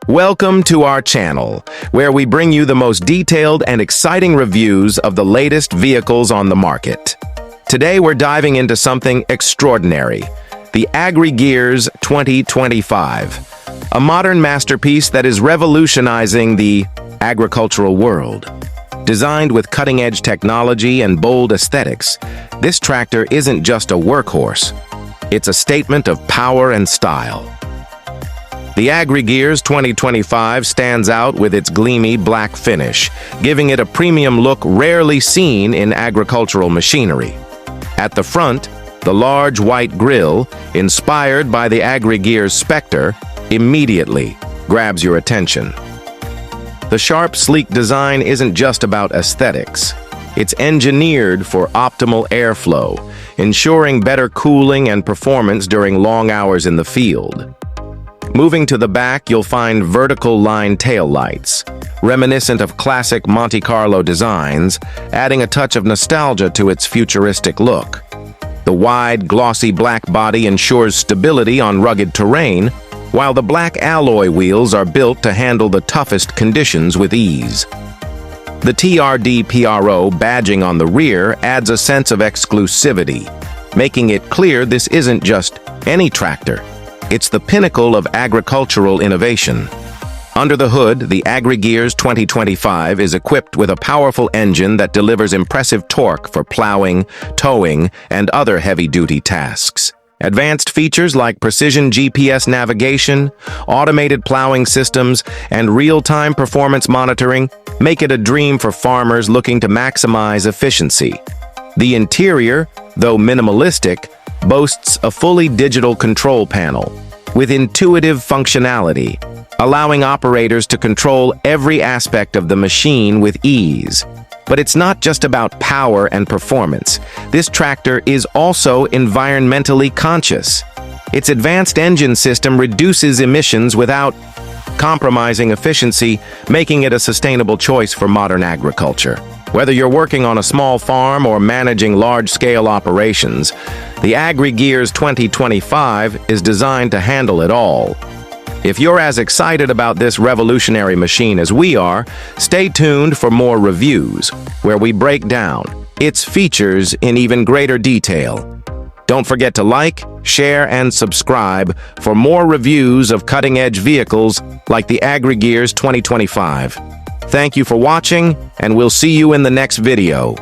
Welcome to our channel, where we bring you the most detailed and exciting reviews of the latest vehicles on the market. Today we're diving into something extraordinary, the Agri 2025, a modern masterpiece that is revolutionizing the agricultural world. Designed with cutting-edge technology and bold aesthetics, this tractor isn't just a workhorse. It's a statement of power and style. The Agri 2025 stands out with its gleamy black finish, giving it a premium look rarely seen in agricultural machinery. At the front, the large white grille, inspired by the Agri Spectre, immediately grabs your attention. The sharp, sleek design isn't just about aesthetics. It's engineered for optimal airflow, ensuring better cooling and performance during long hours in the field. Moving to the back, you'll find vertical line taillights, reminiscent of classic Monte Carlo designs, adding a touch of nostalgia to its futuristic look. The wide, glossy black body ensures stability on rugged terrain, while the black alloy wheels are built to handle the toughest conditions with ease. The TRD PRO badging on the rear adds a sense of exclusivity, making it clear this isn't just any tractor. It's the pinnacle of agricultural innovation. Under the hood, the Agri 2025 is equipped with a powerful engine that delivers impressive torque for plowing, towing, and other heavy-duty tasks. Advanced features like precision GPS navigation, automated plowing systems, and real-time performance monitoring make it a dream for farmers looking to maximize efficiency. The interior, though minimalistic, boasts a fully digital control panel with intuitive functionality, allowing operators to control every aspect of the machine with ease. But it's not just about power and performance. This tractor is also environmentally conscious. Its advanced engine system reduces emissions without compromising efficiency, making it a sustainable choice for modern agriculture. Whether you're working on a small farm or managing large-scale operations, the Agri 2025 is designed to handle it all. If you're as excited about this revolutionary machine as we are, stay tuned for more reviews, where we break down its features in even greater detail. Don't forget to like, share, and subscribe for more reviews of cutting-edge vehicles like the Agri 2025. Thank you for watching, and we'll see you in the next video.